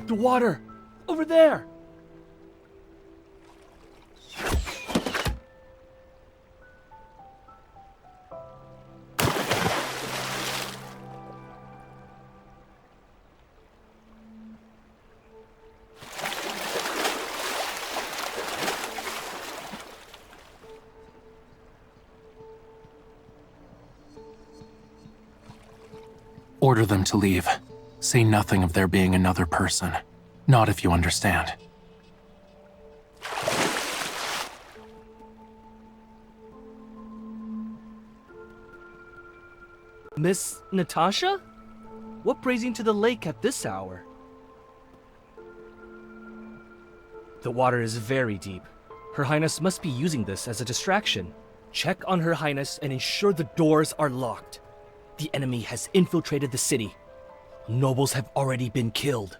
The water! Over there! Order them to leave. Say nothing of there being another person. Not if you understand. Miss Natasha? What brings you to the lake at this hour? The water is very deep. Her Highness must be using this as a distraction. Check on Her Highness and ensure the doors are locked. The enemy has infiltrated the city. Nobles have already been killed.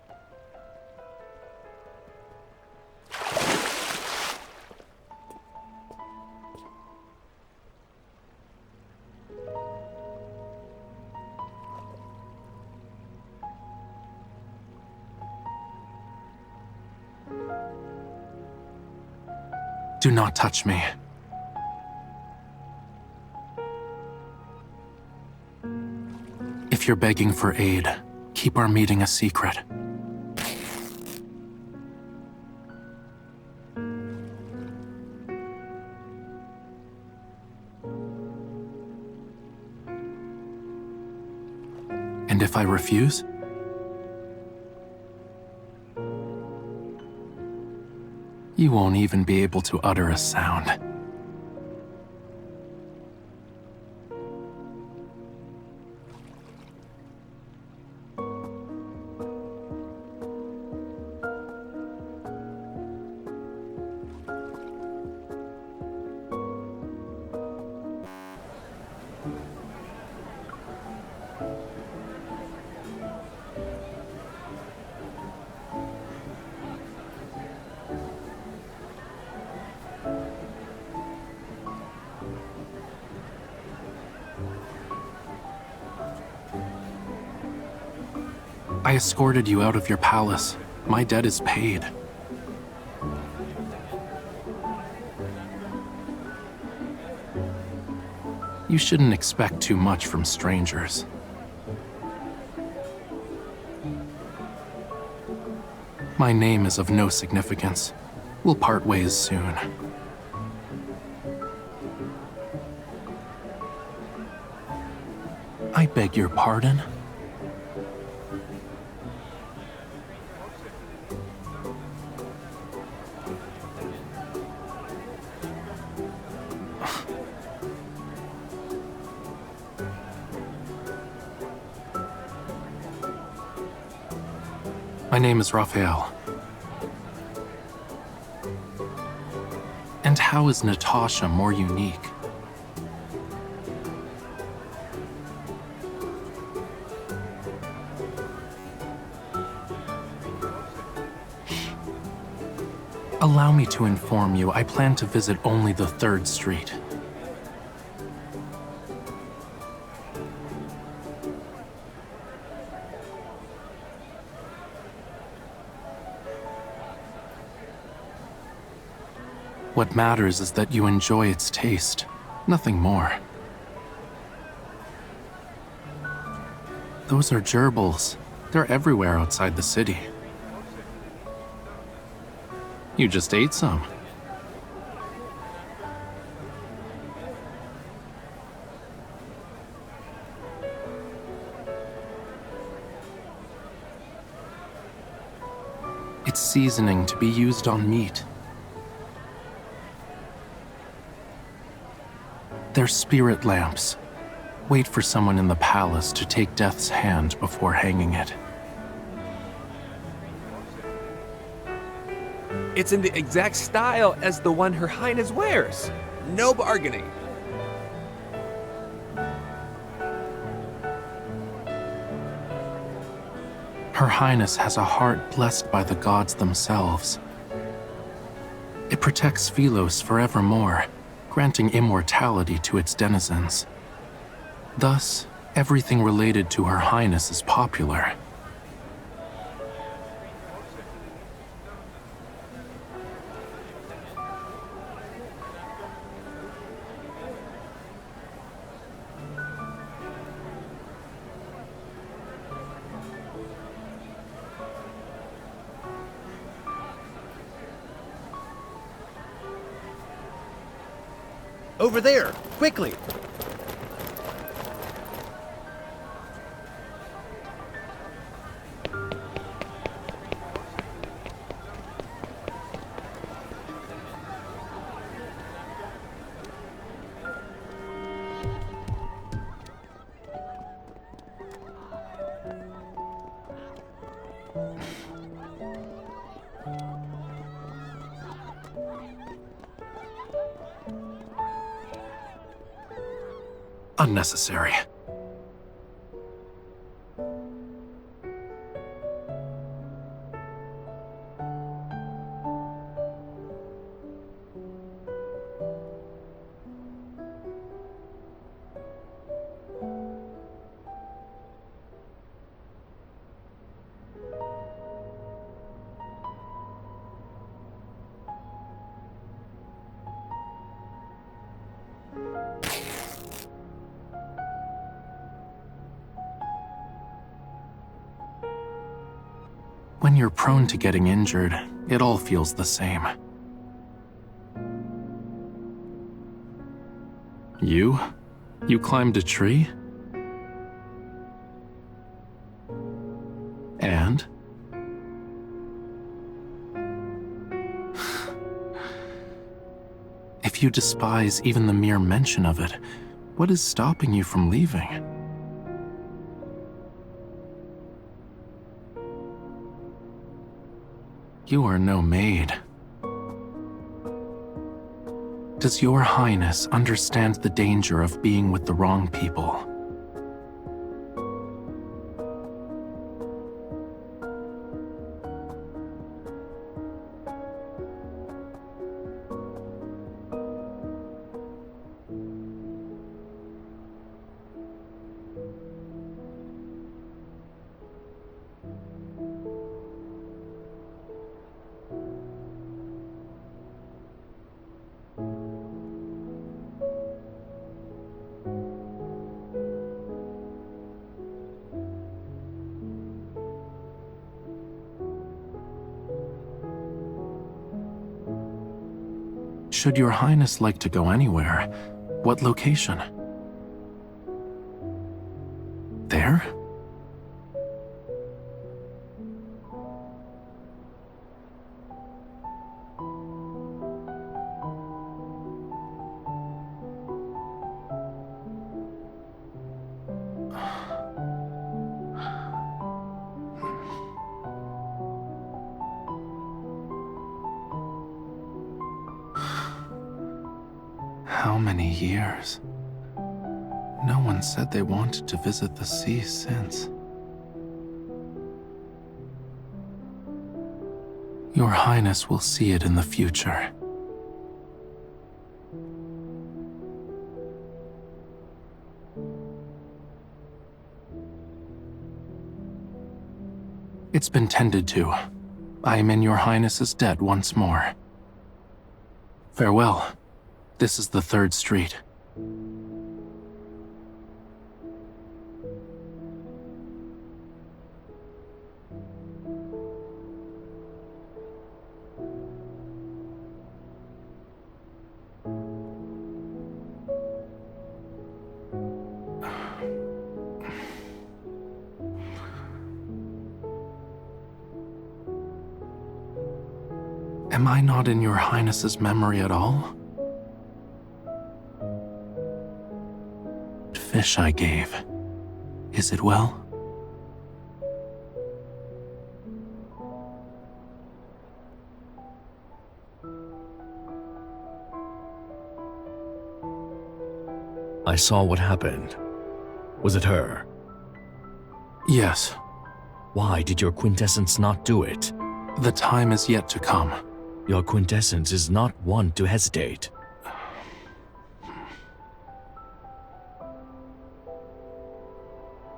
Do not touch me. If you're begging for aid, keep our meeting a secret. And if I refuse? You won't even be able to utter a sound. I escorted you out of your palace. My debt is paid. You shouldn't expect too much from strangers. My name is of no significance. We'll part ways soon. I beg your pardon? My name is Rafayel. And how is Natasha more unique? Allow me to inform you, I plan to visit only the 3rd Street. What matters is that you enjoy its taste, nothing more. Those are gerbils. They're everywhere outside the city. You just ate some. It's seasoning to be used on meat. They're spirit lamps. Wait for someone in the palace to take Death's hand before hanging it. It's in the exact style as the one Her Highness wears. No bargaining. Her Highness has a heart blessed by the gods themselves. It protects Philos forevermore, granting immortality to its denizens. Thus, everything related to Her Highness is popular. Over there! Quickly! Unnecessary. When you're prone to getting injured, it all feels the same. You? You climbed a tree? And? If you despise even the mere mention of it, what is stopping you from leaving? You are no maid. Does Your Highness understand the danger of being with the wrong people? Should Your Highness like to go anywhere, what location? There? How many years? No one said they wanted to visit the sea since. Your Highness will see it in the future. It's been tended to. I am in Your Highness's debt once more. Farewell. This is the 3rd Street. Am I not in Your Highness's memory at all? Fish I gave. Is it well? I saw what happened. Was it her? Yes. Why did your quintessence not do it? The time is yet to come. Your quintessence is not one to hesitate.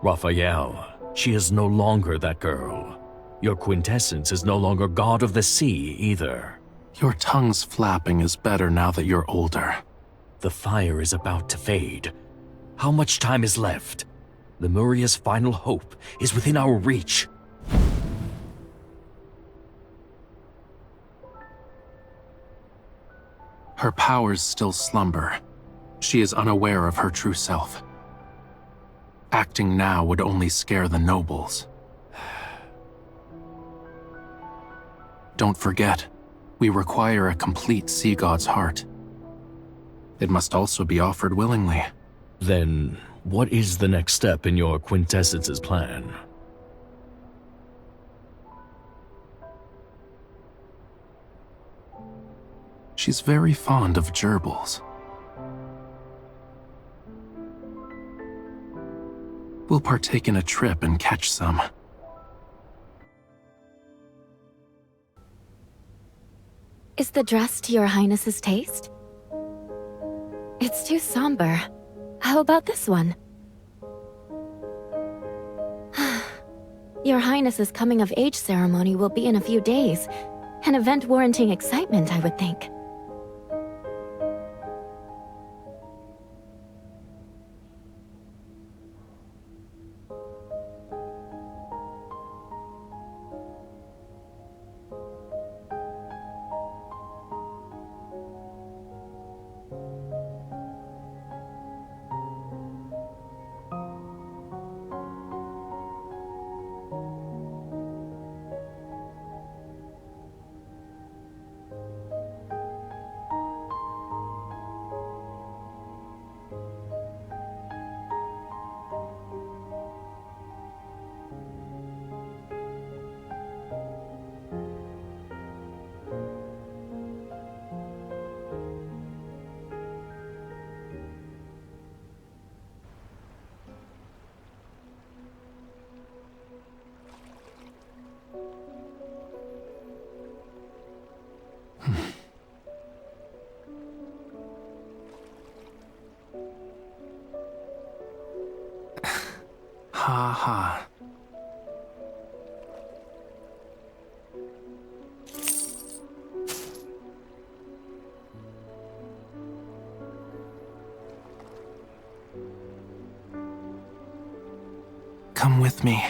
Raphael, she is no longer that girl. Your quintessence is no longer god of the sea either. Your tongue's flapping is better now that you're older. The fire is about to fade. How much time is left? Lemuria's final hope is within our reach. Her powers still slumber. She is unaware of her true self. Acting now would only scare the nobles. Don't forget, we require a complete sea god's heart. It must also be offered willingly. Then, what is the next step in your quintessence's plan? She's very fond of gerbils. We'll partake in a trip and catch some. Is the dress to your highness's taste? It's too somber. How about this one? Your highness's coming-of-age ceremony will be in a few days. An event warranting excitement, I would think. Ha ha. Come with me.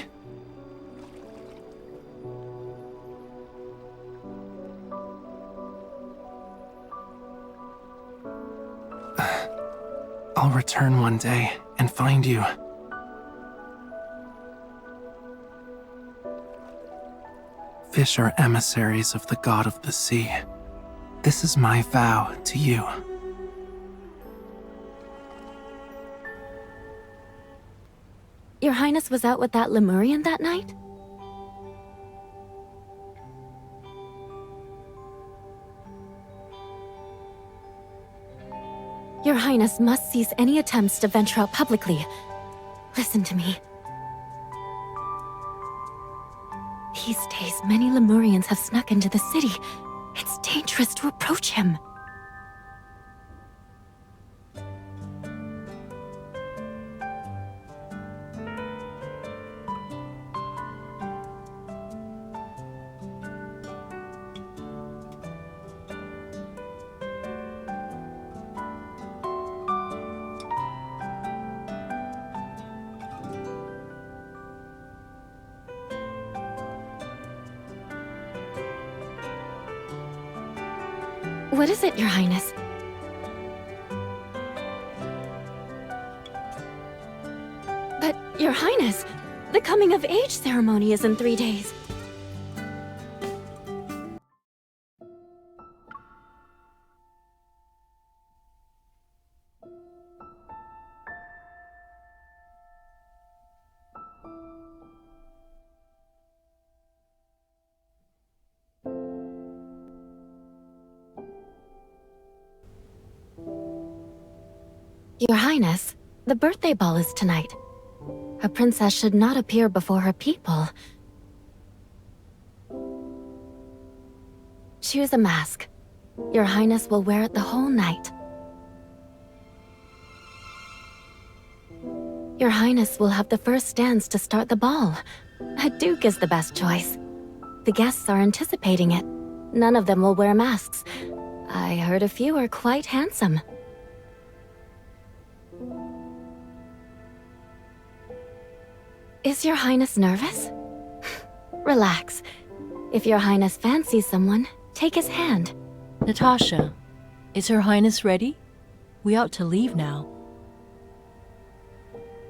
I'll return one day and find you. Fish are emissaries of the god of the sea. This is my vow to you. Your highness was out with that Lemurian that night? Your highness must cease any attempts to venture out publicly. Listen to me. These days, many Lemurians have snuck into the city. It's dangerous to approach him. What is it, Your Highness? But, Your Highness, the coming-of-age ceremony is in 3 days. Your Highness, the birthday ball is tonight. A princess should not appear before her people. Choose a mask. Your Highness will wear it the whole night. Your Highness will have the first dance to start the ball. A duke is the best choice. The guests are anticipating it. None of them will wear masks. I heard a few are quite handsome. Is Your Highness nervous? Relax. If Your Highness fancies someone, take his hand. Natasha, is Her Highness ready? We ought to leave now.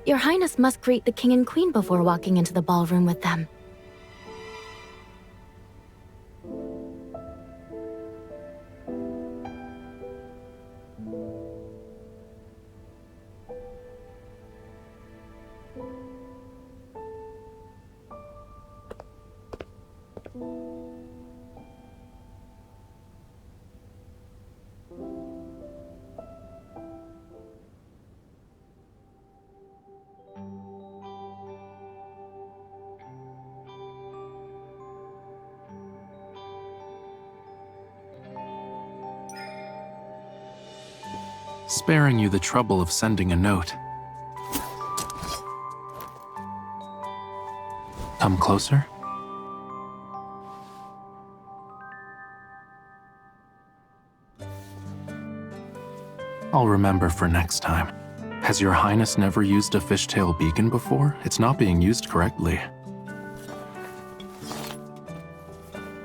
Your Highness must greet the King and Queen before walking into the ballroom with them. Sparing you the trouble of sending a note. Come closer. I'll remember for next time. Has Your Highness never used a fishtail beacon before? It's not being used correctly.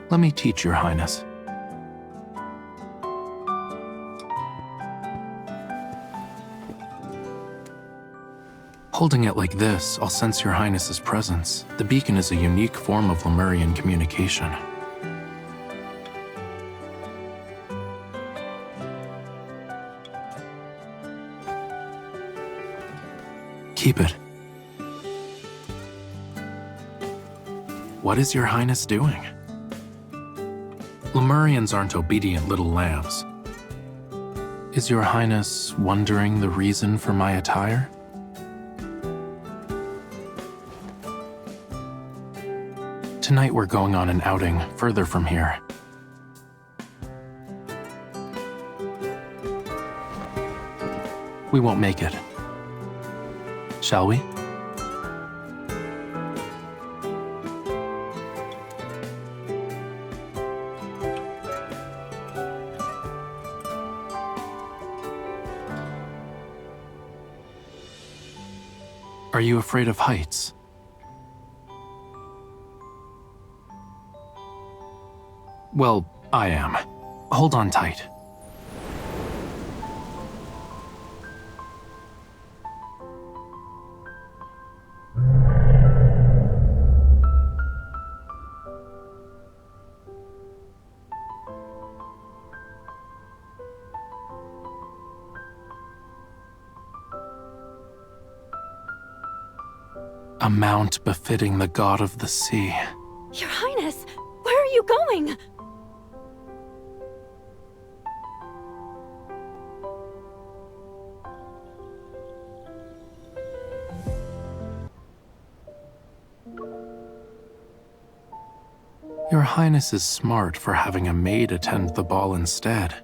Let me teach Your Highness. Holding it like this, I'll sense Your Highness's presence. The beacon is a unique form of Lemurian communication. Keep it. What is Your Highness doing? Lemurians aren't obedient little lambs. Is Your Highness wondering the reason for my attire? Tonight we're going on an outing further from here. We won't make it. Shall we? Are you afraid of heights? Well, I am. Hold on tight. A mount befitting the god of the sea. Your Highness, where are you going? Your Highness is smart for having a maid attend the ball instead.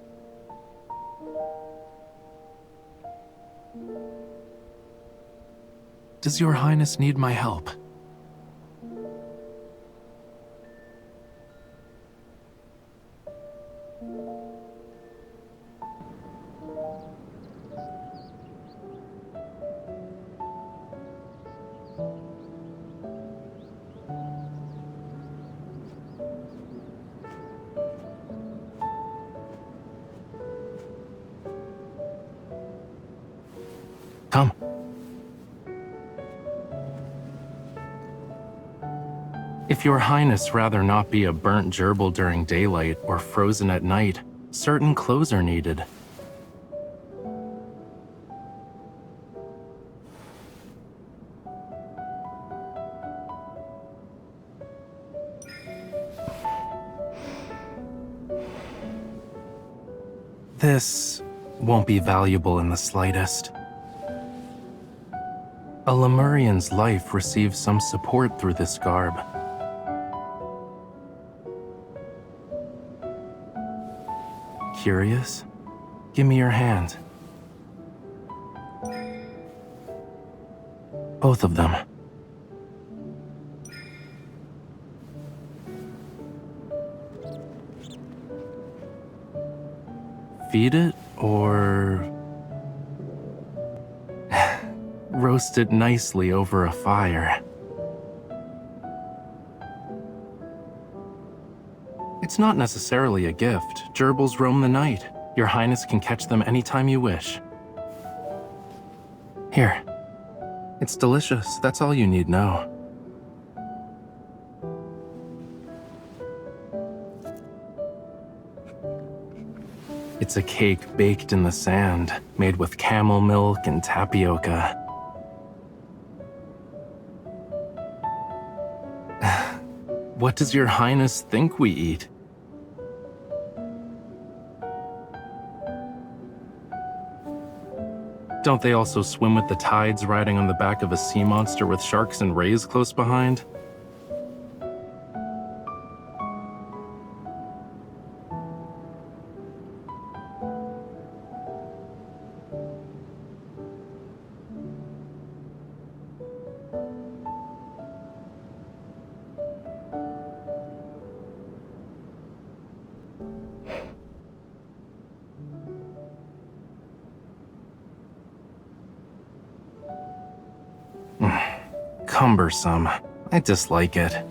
Does Your Highness need my help? Come. If Your Highness rather not be a burnt gerbil during daylight or frozen at night, certain clothes are needed. This won't be valuable in the slightest. A Lemurian's life receives some support through this garb. Curious? Give me your hand. Both of them. Feed it, or roast it nicely over a fire. It's not necessarily a gift. Gerbils roam the night. Your Highness can catch them anytime you wish. Here. It's delicious. That's all you need know. It's a cake baked in the sand, made with camel milk and tapioca. What does your Highness think we eat? Don't they also swim with the tides riding on the back of a sea monster with sharks and rays close behind? Cumbersome. I dislike it.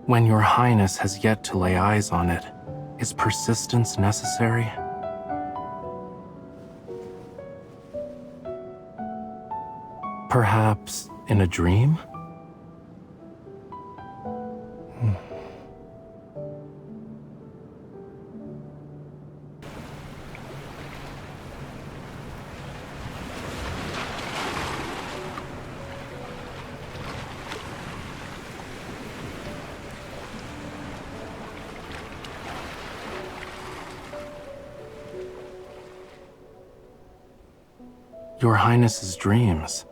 When your Highness has yet to lay eyes on it, is persistence necessary? Perhaps in a dream? Your Highness's dreams,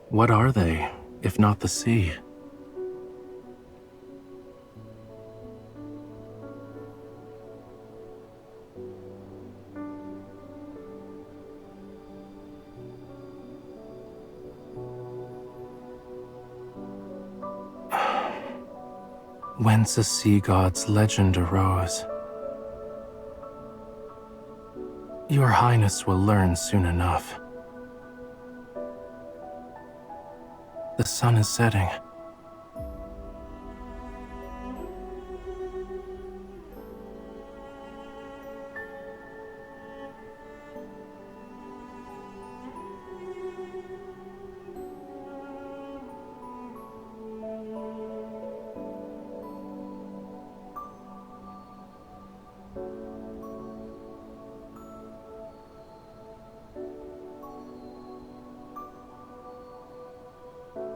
what are they, if not the sea? Whence a sea god's legend arose. Your Highness will learn soon enough. The sun is setting.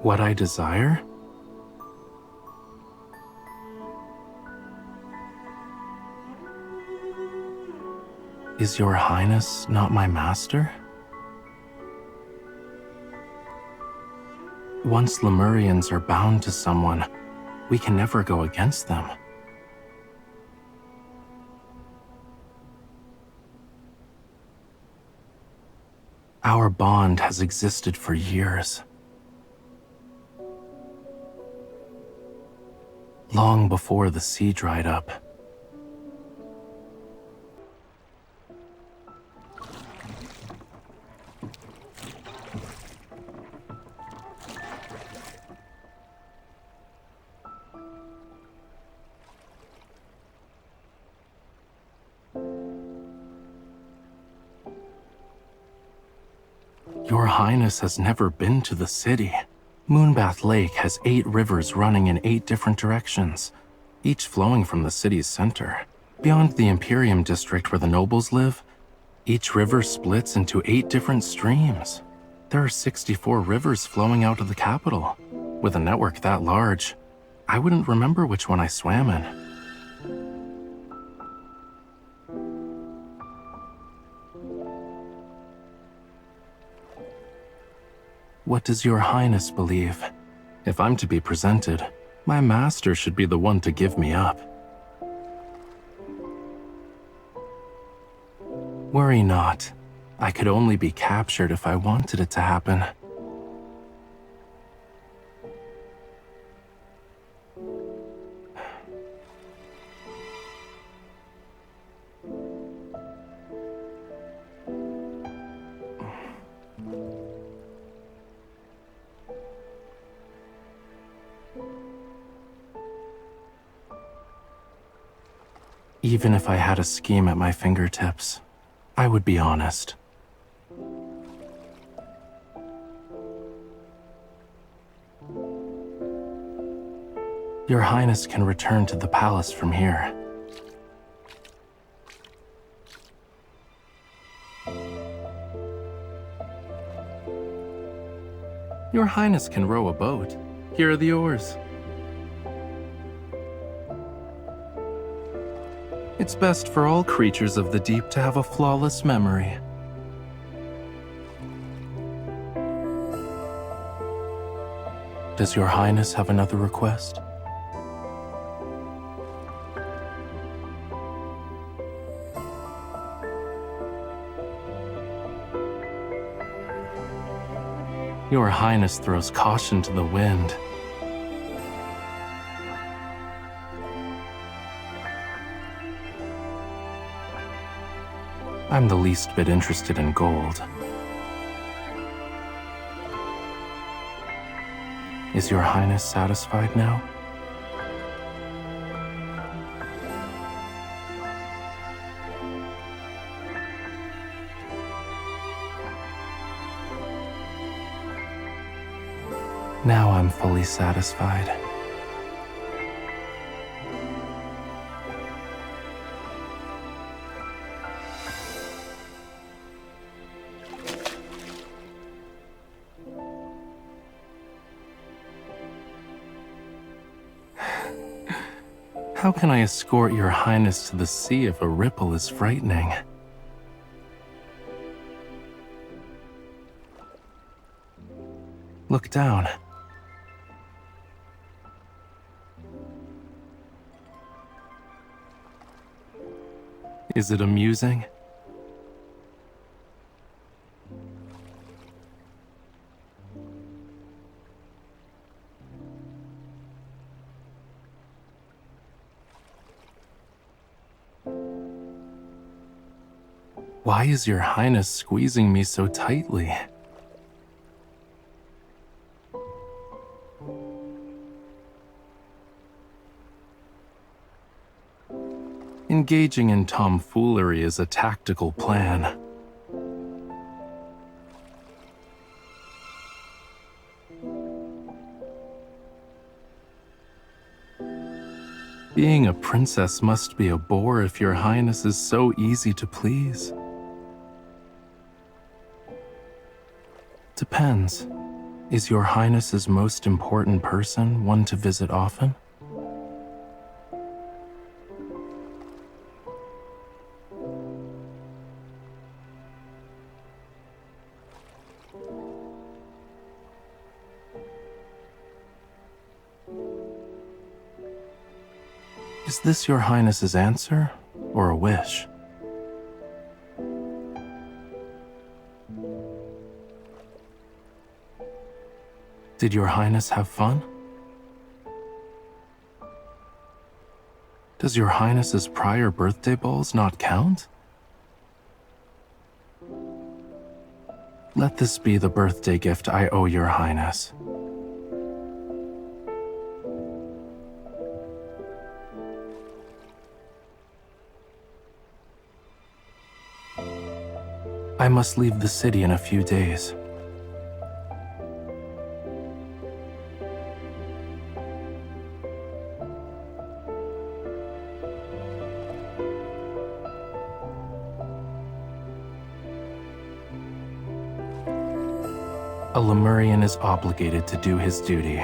What I desire? Is your Highness not my master? Once Lemurians are bound to someone, we can never go against them. Our bond has existed for years. Long before the sea dried up. Your Highness has never been to the city. Moonbath Lake has 8 rivers running in 8 different directions, each flowing from the city's center. Beyond the Imperium district where the nobles live, each river splits into 8 different streams. There are 64 rivers flowing out of the capital. With a network that large, I wouldn't remember which one I swam in. What does your highness believe? If I'm to be presented, my master should be the one to give me up. Worry not. I could only be captured if I wanted it to happen. Even if I had a scheme at my fingertips, I would be honest. Your Highness can return to the palace from here. Your Highness can row a boat. Here are the oars. It's best for all creatures of the deep to have a flawless memory. Does your Highness have another request? Your Highness throws caution to the wind. I'm the least bit interested in gold. Is your Highness satisfied now? Now I'm fully satisfied. How can I escort your Highness to the sea if a ripple is frightening? Look down. Is it amusing? Why is your Highness squeezing me so tightly? Engaging in tomfoolery is a tactical plan. Being a princess must be a bore if your Highness is so easy to please. Depends. Is your Highness's most important person one to visit often? Is this your Highness's answer, or a wish? Did your Highness have fun? Does your Highness's prior birthday balls not count? Let this be the birthday gift I owe your Highness. I must leave the city in a few days. Lemurian is obligated to do his duty.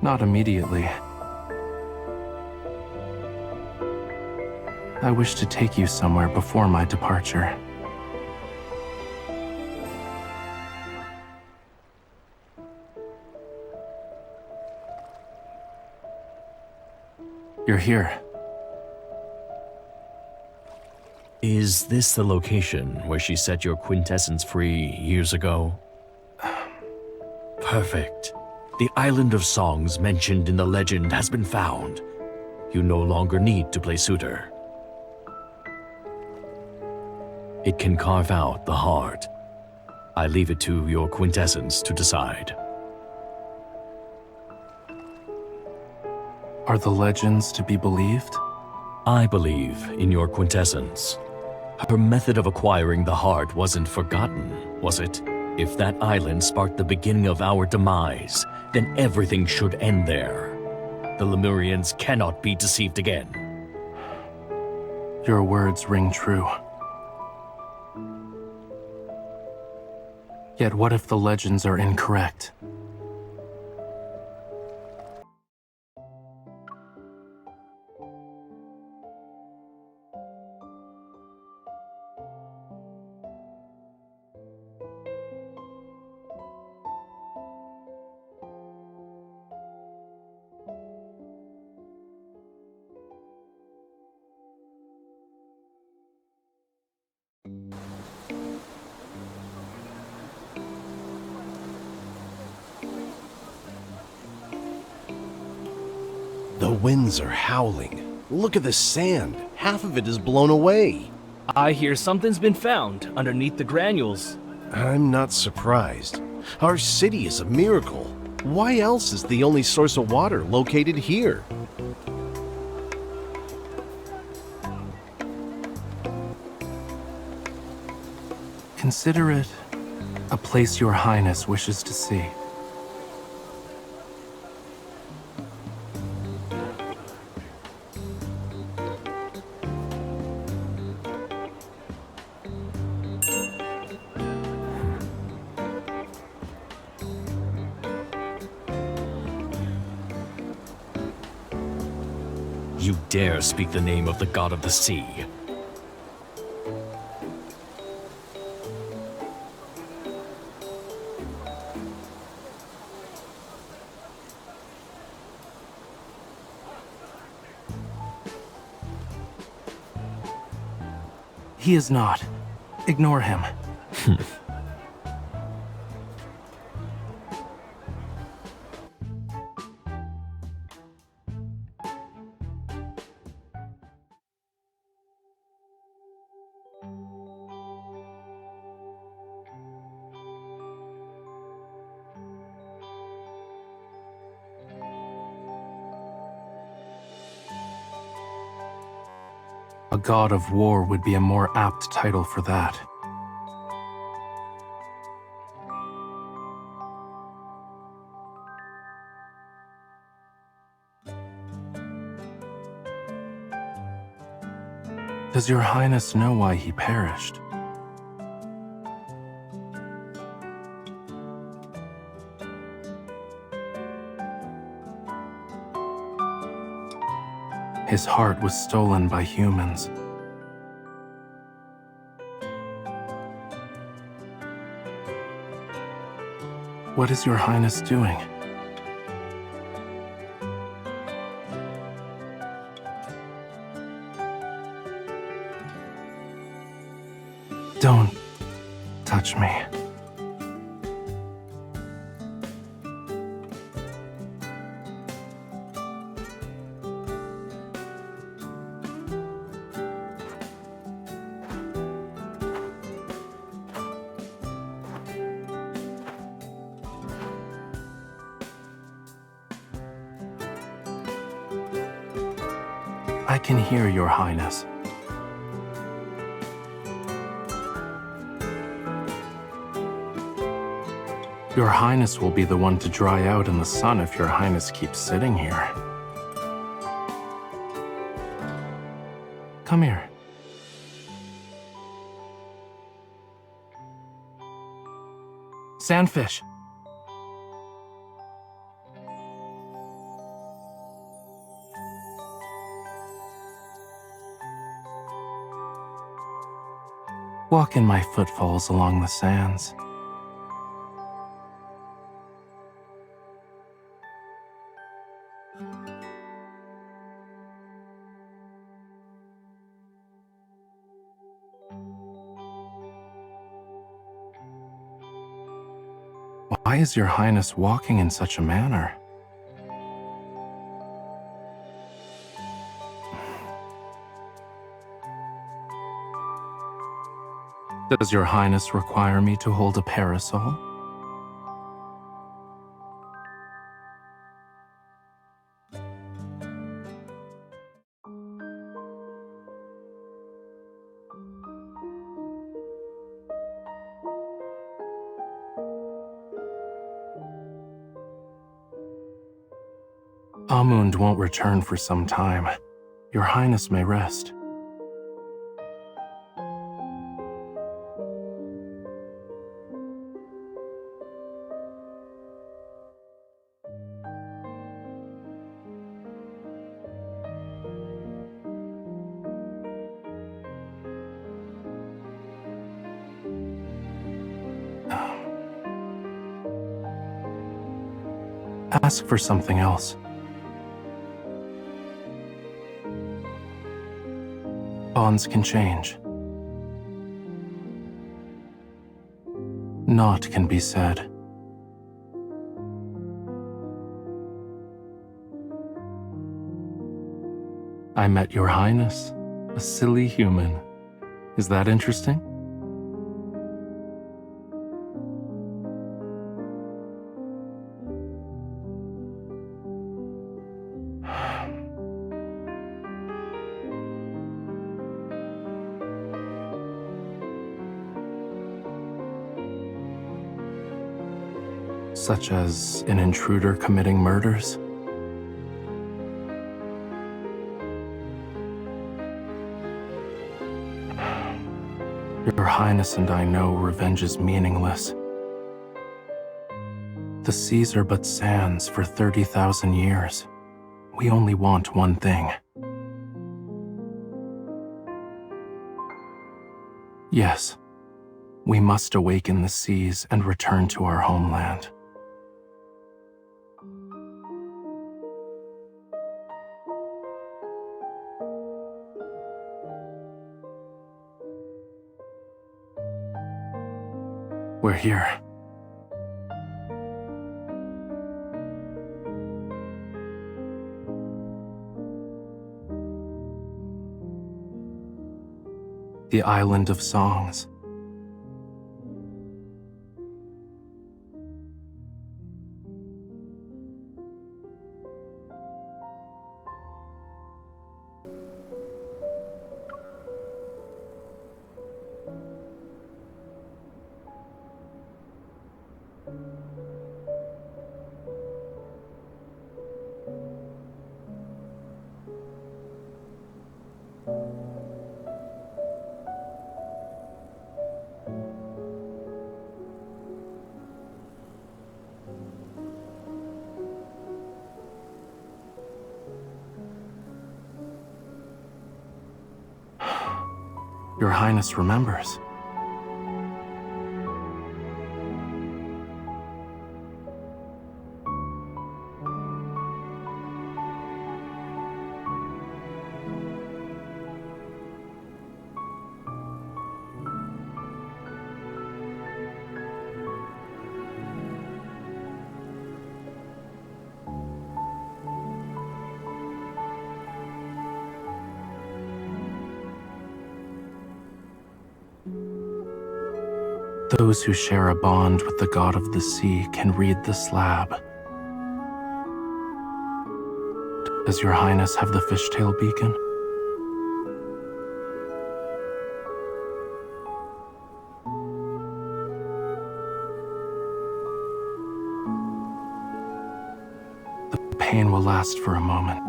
Not immediately. I wish to take you somewhere before my departure. You're here. Is this the location where she set your quintessence free years ago? Perfect. The Island of Songs mentioned in the legend has been found. You no longer need to play suitor. It can carve out the heart. I leave it to your quintessence to decide. Are the legends to be believed? I believe in your quintessence. Her method of acquiring the heart wasn't forgotten, was it? If that island sparked the beginning of our demise, then everything should end there. The Lemurians cannot be deceived again. Your words ring true. Yet what if the legends are incorrect? The winds are howling. Look at the sand. Half of it is blown away. I hear something's been found underneath the granules. I'm not surprised. Our city is a miracle. Why else is the only source of water located here? Consider it a place your highness wishes to see. You dare speak the name of the god of the sea. He is not. Ignore him. A god of war would be a more apt title for that. Does your highness know why he perished? His heart was stolen by humans. What is your highness doing? Don't touch me. I can hear your highness. Your highness will be the one to dry out in the sun if your highness keeps sitting here. Come here. Sandfish. Walk in my footfalls along the sands. Why is Your Highness walking in such a manner? Does Your Highness require me to hold a parasol? Amund won't return for some time. Your Highness may rest. Ask for something else. Bonds can change. Naught can be said. I met Your Highness, a silly human. Is that interesting? Such as an intruder committing murders? Your Highness and I know revenge is meaningless. The seas are but sands for 30,000 years. We only want one thing. Yes, we must awaken the seas and return to our homeland. We're here. The Island of Songs. Your Highness remembers. Those who share a bond with the god of the sea can read the slab. Does Your Highness have the fishtail beacon? The pain will last for a moment.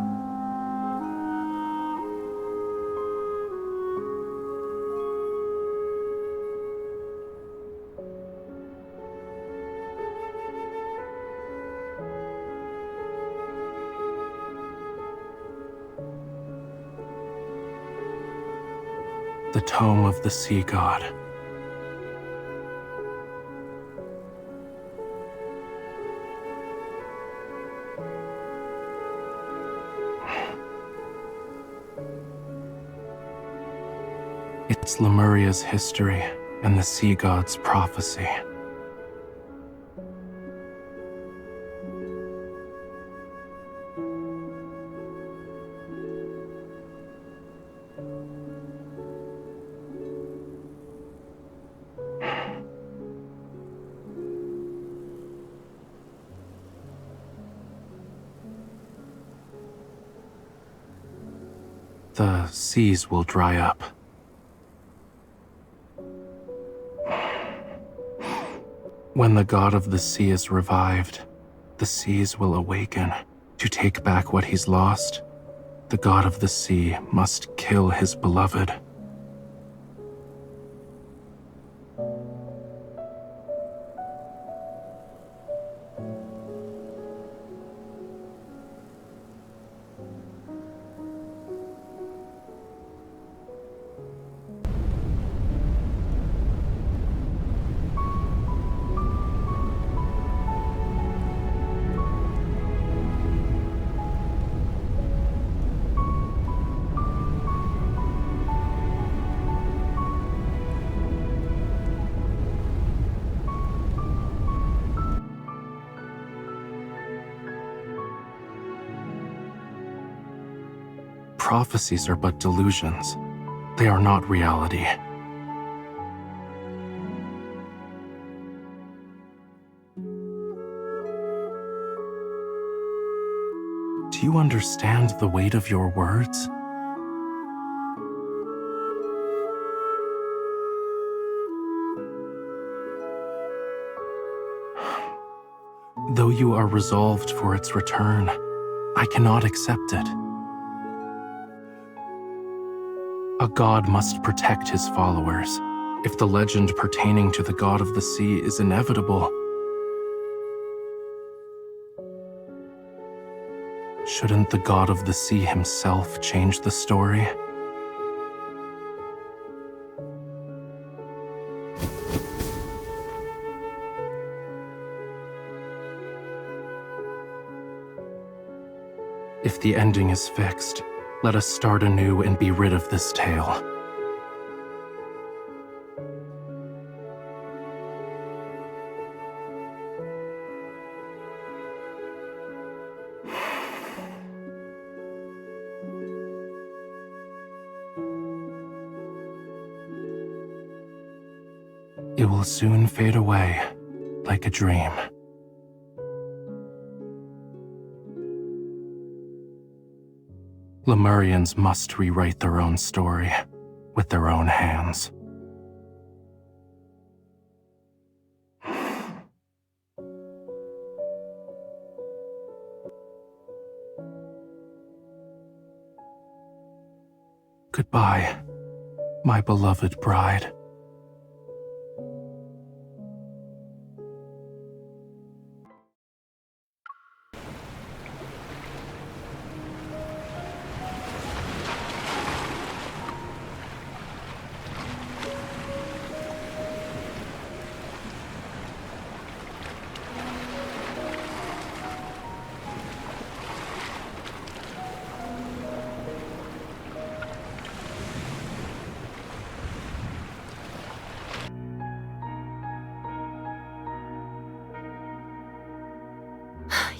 tome of the sea god. It's Lemuria's history and the sea god's prophecy. The seas will dry up. When the god of the sea is revived, the seas will awaken. To take back what he's lost, the god of the sea must kill his beloved. Prophecies are but delusions. They are not reality. Do you understand the weight of your words? Though you are resolved for its return, I cannot accept it. A god must protect his followers. If the legend pertaining to the god of the sea is inevitable, shouldn't the god of the sea himself change the story? If the ending is fixed, let us start anew and be rid of this tale. It will soon fade away, like a dream. Lemurians must rewrite their own story, with their own hands. Goodbye, my beloved bride.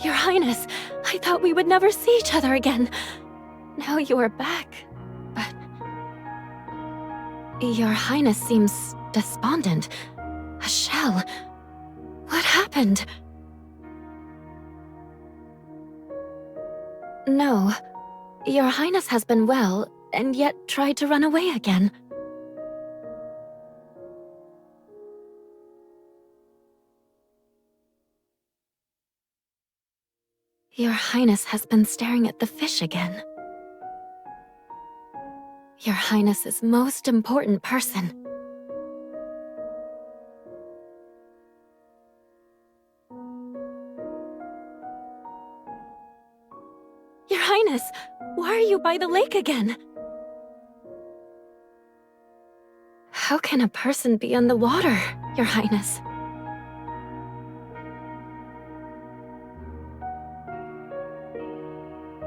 Your Highness, I thought we would never see each other again. Now you are back, but... Your Highness seems despondent. A shell. What happened? No. Your Highness has been well, and yet tried to run away again. Your Highness has been staring at the fish again. Your Highness's most important person. Your Highness, why are you by the lake again? How can a person be on the water, Your Highness?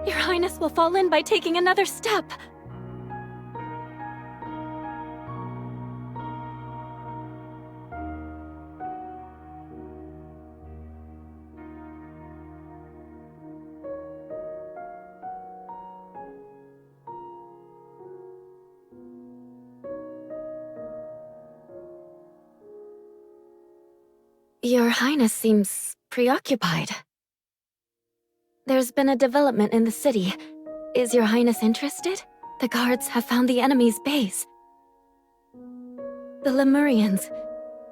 Your Highness will fall in by taking another step. Your Highness seems preoccupied. There's been a development in the city. Is Your Highness interested? The guards have found the enemy's base. The Lemurians.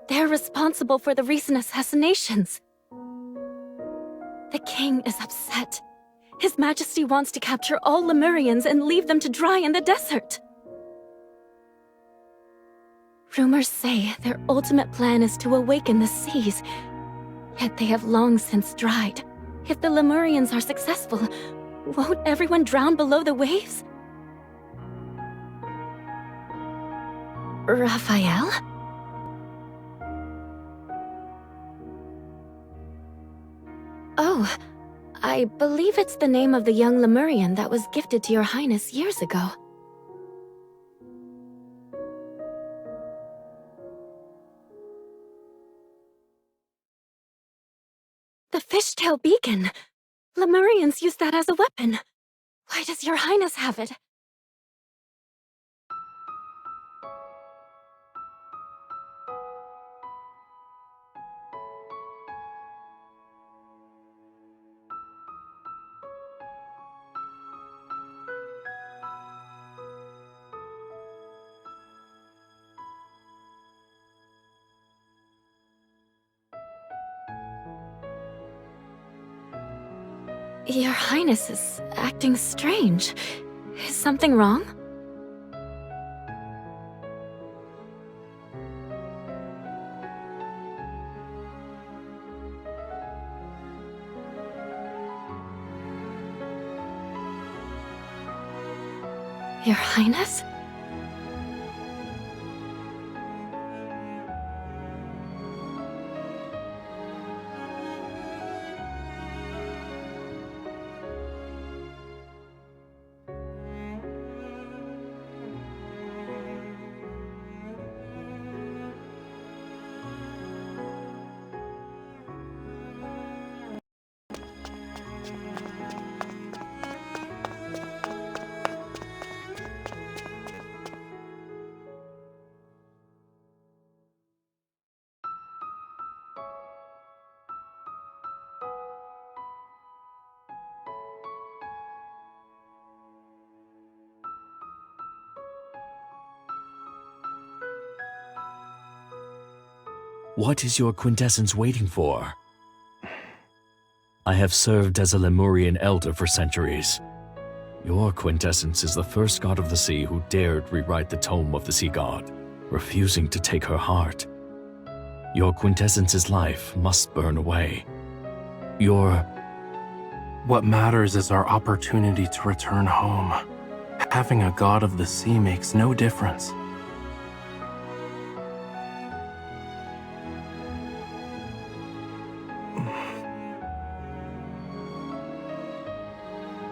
They're responsible for the recent assassinations. The king is upset. His Majesty wants to capture all Lemurians and leave them to dry in the desert. Rumors say their ultimate plan is to awaken the seas, yet they have long since dried. If the Lemurians are successful, won't everyone drown below the waves? Rafayel? Oh, I believe it's the name of the young Lemurian that was gifted to Your Highness years ago. The fishtail beacon! Lemurians use that as a weapon. Why does Your Highness have it? Your Highness is acting strange. Is something wrong? Your Highness? What is your quintessence waiting for? I have served as a Lemurian elder for centuries. Your quintessence is the first god of the sea who dared rewrite the tome of the sea god, refusing to take her heart. Your quintessence's life must burn away. What matters is our opportunity to return home. Having a god of the sea makes no difference.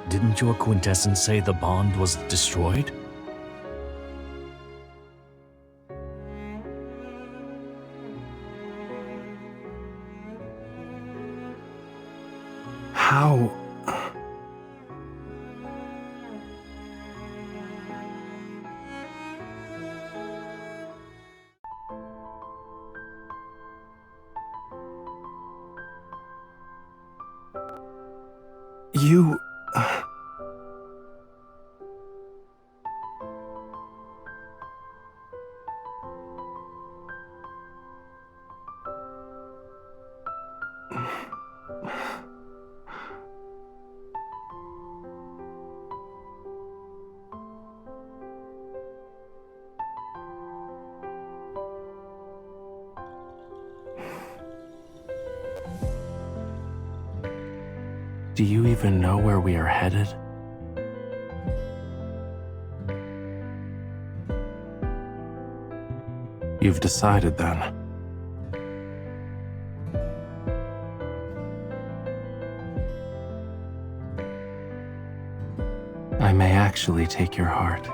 Didn't your quintessence say the bond was destroyed? How? You... Do you even know where we are headed? You've decided then. I may actually take your heart.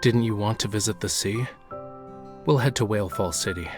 Didn't you want to visit the sea? We'll head to Whalefall City.